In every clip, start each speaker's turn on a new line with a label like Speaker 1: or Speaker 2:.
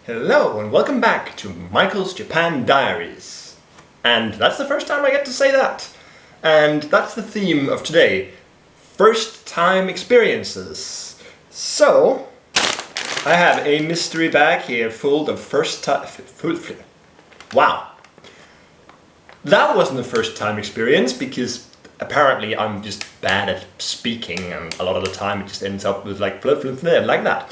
Speaker 1: Hello and welcome back to Michael's Japan Diaries. And that's the first time I get to say that. And that's the theme of today. First time experiences. So, I have a mystery bag here full of first time... Wow. That wasn't a first time experience because apparently I'm just bad at speaking and a lot of the time it just ends up with like blah, blah, blah, like that.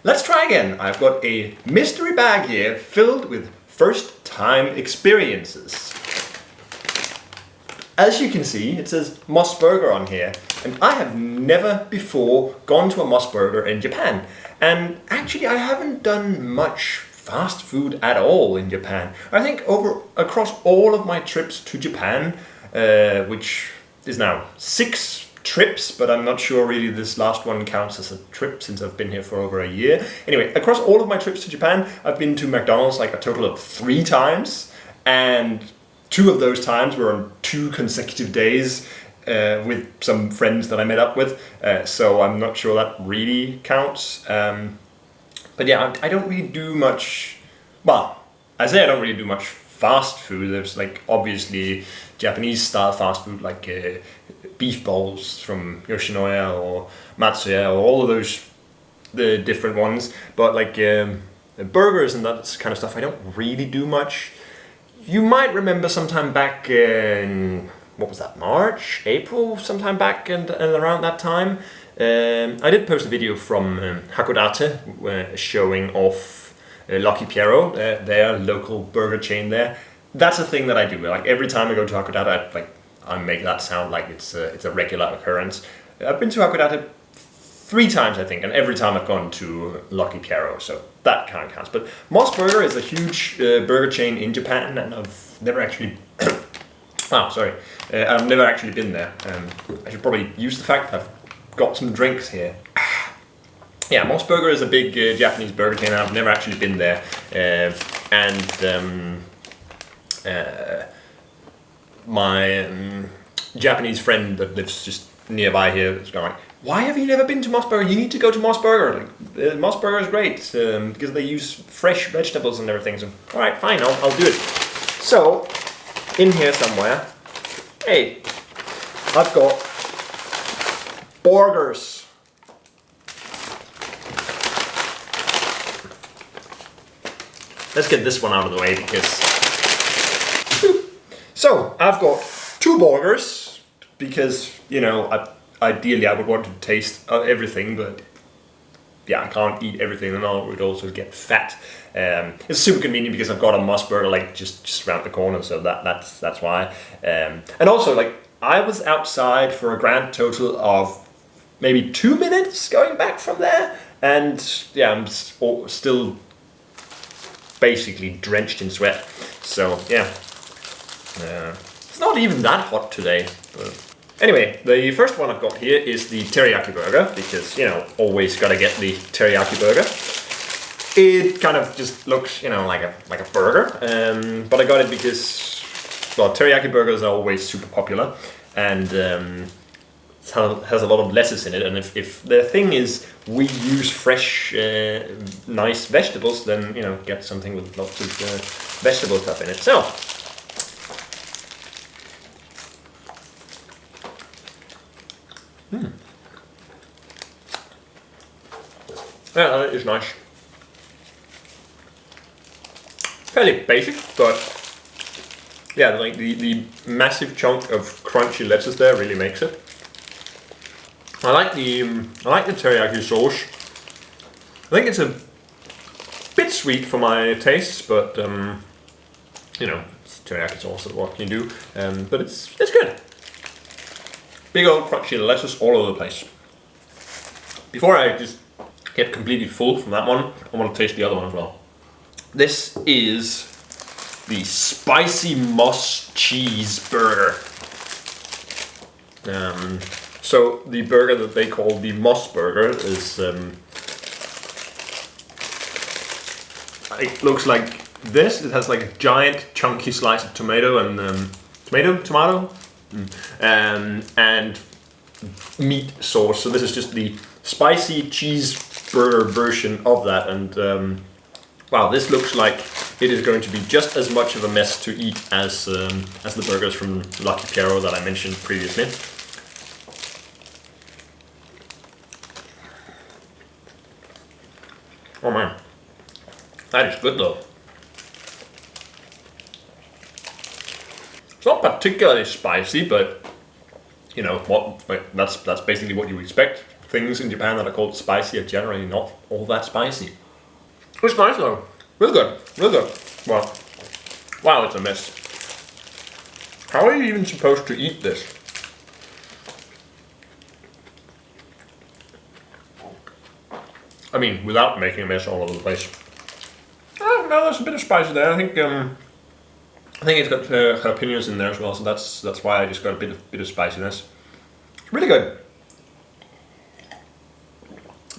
Speaker 1: Let's try again. I've got a mystery bag here filled with first time experiences. As you can see, it says Mossburger on here, and I have never before gone to a Mossburger in Japan. And actually I haven't done much fast food at all in Japan. I think across all of my trips to Japan, which is now 6 trips, but I'm not sure really this last one counts as a trip since I've been here for over a year. Anyway, across all of my trips to Japan, I've been to McDonald's like a total of 3 times, and 2 of those times were on 2 consecutive days with some friends that I met up with, so I'm not sure that really counts. But yeah, I don't really do much, well, I say I don't really do much fast food. There's like obviously Japanese style fast food like beef bowls from Yoshinoya or Matsuya or all of those, the different ones. But like burgers and that kind of stuff, I don't really do much. You might remember sometime back in, what was that, March, April, sometime back and around that time, I did post a video from Hakodate showing off Lucky Piero, their local burger chain there. That's a thing that I do. Like every time I go to Hakodate, I make that sound like it's a regular occurrence. I've been to Hakodate 3 times, I think, and every time I've gone to Lucky Piero, so that kind of counts. But Mossburger is a huge burger chain in Japan, and I've never actually... I've never actually been there. I should probably use the fact that I've got some drinks here. Yeah, Mossburger is a big Japanese burger chain, and I've never actually been there. My Japanese friend that lives just nearby here is going like, why have you never been to Mossburger? You need to go to Mossburger. Like, Mossburger is great because they use fresh vegetables and everything. So, all right, fine, I'll do it. So, in here somewhere, hey, I've got burgers. Let's get this one out of the way because... So, I've got 2 burgers because, you know, ideally I would want to taste everything, but yeah, I can't eat everything and I would also get fat. It's super convenient because I've got a Mossburger like just around the corner, so that's why. And also, like, I was outside for a grand total of maybe 2 minutes going back from there, and yeah, I'm still basically drenched in sweat. So yeah. It's not even that hot today. But anyway, the first one I've got here is the teriyaki burger, because, you know, always gotta get the teriyaki burger. It kind of just looks, you know, like a burger, but I got it because, well, teriyaki burgers are always super popular, and it has a lot of lettuce in it, and if the thing is we use fresh, nice vegetables, then, you know, get something with lots of vegetable stuff in it. So, yeah, that is nice. Fairly basic, but yeah, like the massive chunk of crunchy lettuce there really makes it. I like the teriyaki sauce. I think it's a bit sweet for my tastes, but you know, it's teriyaki sauce, what can you do? But it's good. Big old crunchy lettuce all over the place. Before I just get completely full from that one, I want to taste the other one as well. This is the spicy moss cheese burger. So the burger that they call the Mossburger is it looks like this. It has like a giant chunky slice of tomato and tomato, and meat sauce. So this is just the spicy cheeseburger version of that, and Wow, this looks like it is going to be just as much of a mess to eat as the burgers from Lucky Piero that I mentioned previously. Oh man, that is good though. It's not particularly spicy, but you know what? That's basically what you expect. Things in Japan that are called spicy are generally not all that spicy. It's nice though. Real good. Real good. Well, wow, it's a mess. How are you even supposed to eat this? I mean, without making a mess all over the place. Oh, no, there's a bit of spice there. I think it's got jalapenos in there as well, so that's why I just got a bit of spiciness. It's really good.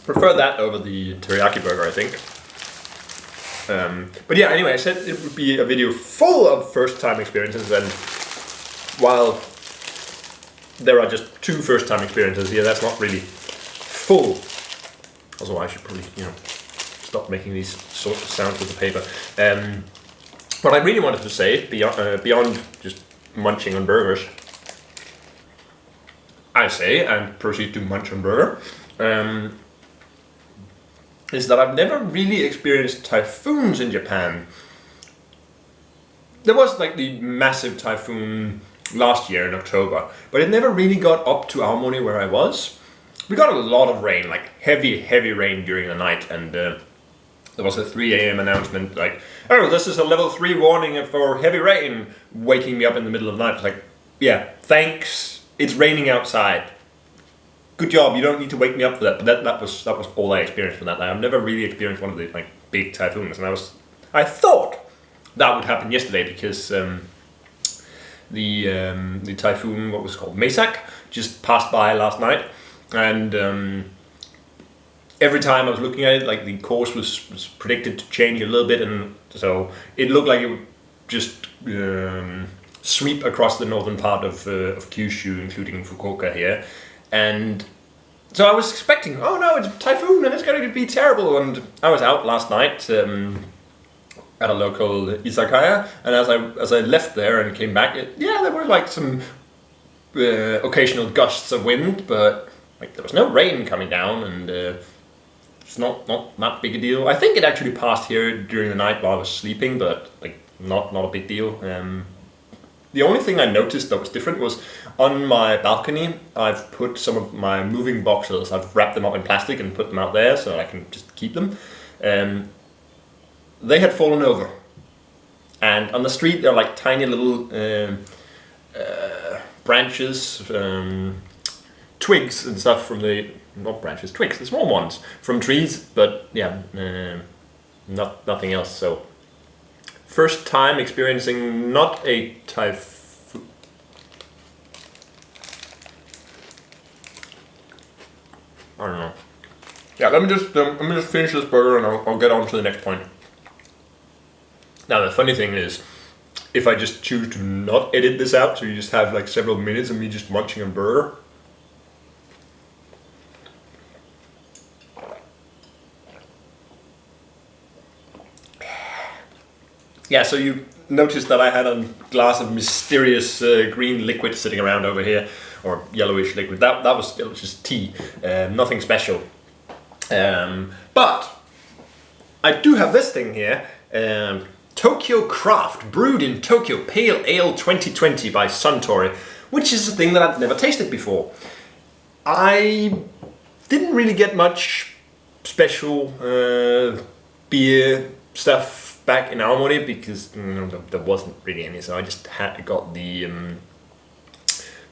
Speaker 1: Prefer that over the teriyaki burger, I think. But yeah, anyway, I said it would be a video full of first-time experiences, and while there are just 2 first-time experiences here, that's not really full. Also, I should probably, stop making these sorts of sounds with the paper. What I really wanted to say, beyond just munching on burgers, I say, and proceed to munch on burger, is that I've never really experienced typhoons in Japan. There was like the massive typhoon last year in October, but it never really got up to Aomori where I was. We got a lot of rain, like heavy rain during the night, and there was a 3 a.m. announcement like, oh, this is a level 3 warning for heavy rain, waking me up in the middle of the night. It's like, yeah, thanks, it's raining outside. Good job, you don't need to wake me up for that. But that was all I experienced from that night. I've never really experienced one of the like big typhoons, and I thought that would happen yesterday because the typhoon, what was it called, Meisak, just passed by last night, and every time I was looking at it, like the course was predicted to change a little bit, and so it looked like it would just sweep across the northern part of Kyushu, including Fukuoka here. And so I was expecting, oh no, it's a typhoon and it's going to be terrible. And I was out last night at a local izakaya, and as I left there and came back, there were like some occasional gusts of wind, but like there was no rain coming down, and it's not that big a deal. I think it actually passed here during the night while I was sleeping, but like not a big deal. The only thing I noticed that was different was on my balcony, I've put some of my moving boxes, I've wrapped them up in plastic and put them out there so I can just keep them. They had fallen over. And on the street there are like tiny little branches, twigs and stuff from not branches, twigs, the small ones from trees, but yeah, nothing else. So first time experiencing not a typhoon. I don't know. Yeah, let me just finish this burger and I'll get on to the next point. Now the funny thing is, if I just choose to not edit this out, so you just have like several minutes of me just munching a burger. Yeah, so you noticed that I had a glass of mysterious green liquid sitting around over here, or yellowish liquid. That was just tea, nothing special. But I do have this thing here, Tokyo Craft, brewed in Tokyo, Pale Ale 2020 by Suntory, which is a thing that I've never tasted before. I didn't really get much special beer stuff back in Aomori because there wasn't really any, so I just got the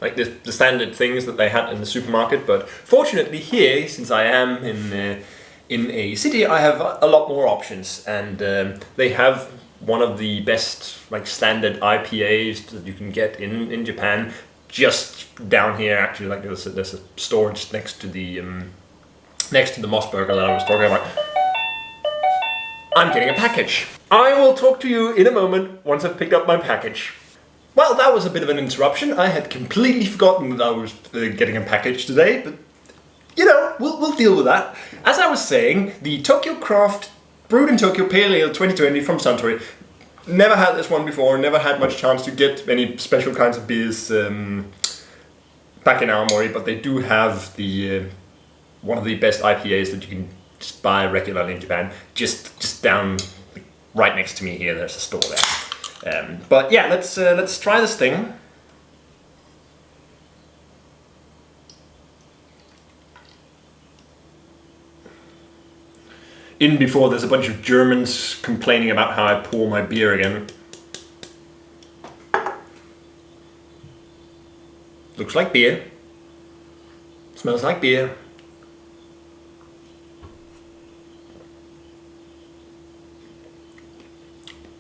Speaker 1: like the standard things that they had in the supermarket. But fortunately here, since I am in a city, I have a lot more options, and they have one of the best like standard IPAs that you can get in Japan just down here. Actually, like there's a store just next to the Mossburger that I was talking about. I'm getting a package. I will talk to you in a moment once I've picked up my package. Well, that was a bit of an interruption. I had completely forgotten that I was getting a package today, but you know, we'll deal with that. As I was saying, the Tokyo Craft brewed in Tokyo Pale Ale 2020 from Suntory. Never had this one before, never had much chance to get any special kinds of beers back in Aomori, but they do have the one of the best IPAs that you can just buy regularly in Japan. Just down right next to me here, there's a store there. But yeah, let's try this thing. In before there's a bunch of Germans complaining about how I pour my beer again. Looks like beer. Smells like beer.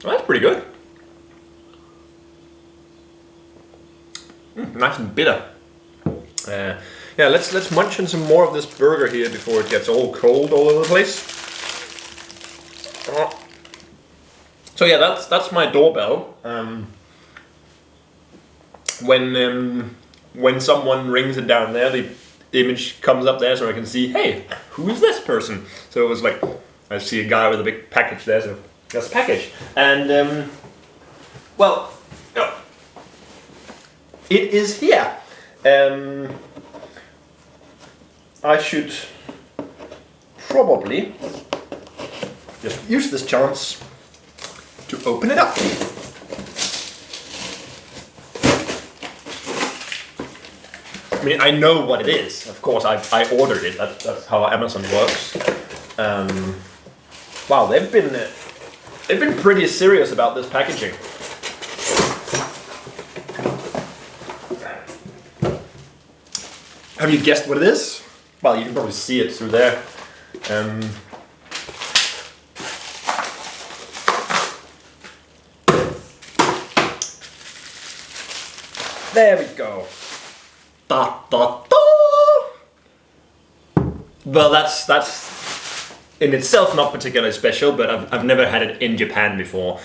Speaker 1: Well, that's pretty good. Nice and bitter. Yeah, let's munch on some more of this burger here before it gets all cold all over the place. So yeah, that's my doorbell. When someone rings it down there, the image comes up there so I can see, hey, who is this person? So it was like, I see a guy with a big package there, so that's a package. And well, it is here. I should probably just use this chance to open it up. I mean, I know what it is. Of course, I ordered it. That's how Amazon works. Wow, they've been pretty serious about this packaging. Have you guessed what it is? Well, you can probably see it through there. There we go. Da, da, da. Well, that's in itself not particularly special, but I've never had it in Japan before.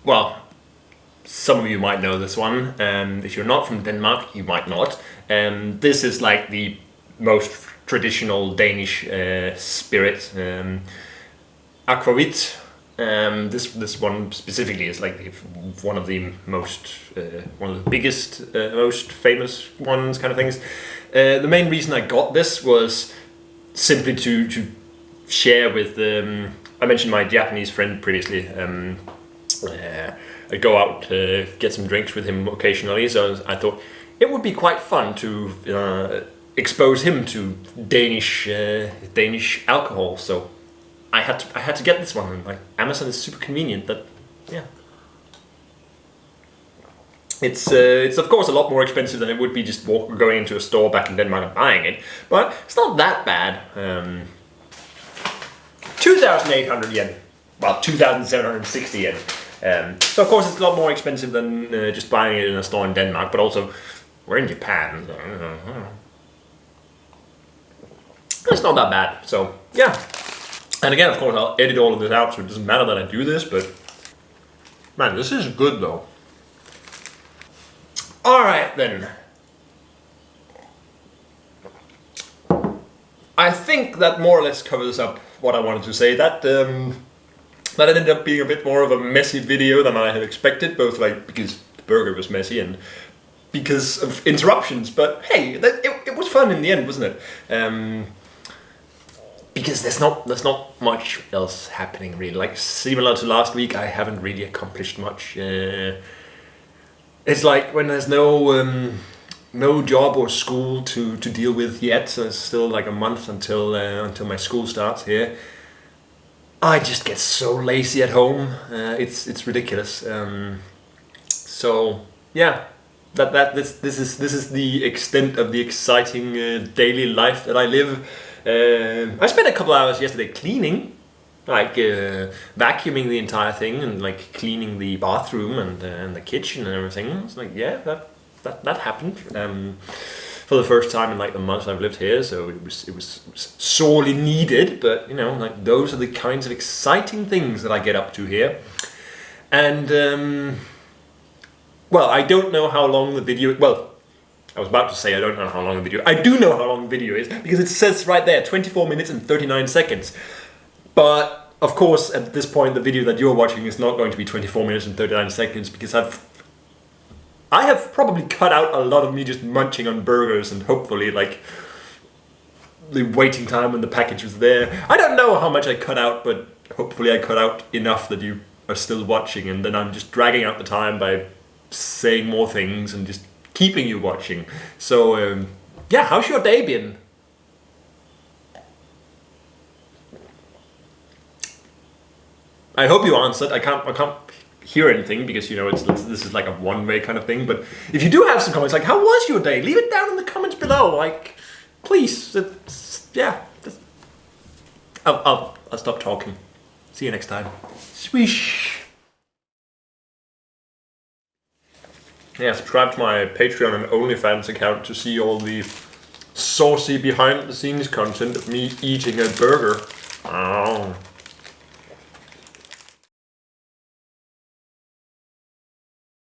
Speaker 1: Well, some of you might know this one. If you're not from Denmark, you might not. This is like the most traditional Danish spirit, aquavit. This one specifically is like one of the biggest, most famous ones, kind of things. The main reason I got this was simply to share with. I mentioned my Japanese friend previously. I go out get some drinks with him occasionally, so I thought it would be quite fun to expose him to Danish alcohol. So I had to get this one, and like Amazon is super convenient. That yeah, it's of course a lot more expensive than it would be just going into a store back in Denmark and buying it, but it's not that bad. 2,800 yen, well 2,760 yen. So of course it's a lot more expensive than just buying it in a store in Denmark, but also we're in Japan. So, it's not that bad. So yeah. And again, of course, I'll edit all of this out, so it doesn't matter that I do this, but man, this is good though. Alright then. I think that more or less covers up what I wanted to say. That ended up being a bit more of a messy video than I had expected, both like because the burger was messy and because of interruptions, but hey, it was fun in the end, wasn't it? Because there's not much else happening really. Like similar to last week, I haven't really accomplished much. It's like when there's no job or school to deal with yet. So it's still like a month until my school starts here. I just get so lazy at home. It's ridiculous. So yeah, this is the extent of the exciting daily life that I live. I spent a couple hours yesterday cleaning, like vacuuming the entire thing and like cleaning the bathroom and the kitchen and everything. It's like yeah, that happened for the first time in like the months I've lived here. So it was sorely needed, but you know, like those are the kinds of exciting things that I get up to here. And well, I don't know how long the video. Well, I was about to say I don't know how long the video. I do know how long the video is because it says right there 24 minutes and 39 seconds. But of course, at this point, the video that you're watching is not going to be 24 minutes and 39 seconds because I have probably cut out a lot of me just munching on burgers and hopefully like the waiting time when the package was there. I don't know how much I cut out, but hopefully I cut out enough that you are still watching, and then I'm just dragging out the time by saying more things and just keeping you watching. So yeah, how's your day been? I hope you answered. I can't hear anything because, you know, this is like a one-way kind of thing. But if you do have some comments, like how was your day? Leave it down in the comments below. Like, please, yeah. I'll stop talking. See you next time. Swish. Yeah, subscribe to my Patreon and OnlyFans account to see all the saucy behind-the-scenes content of me eating a burger.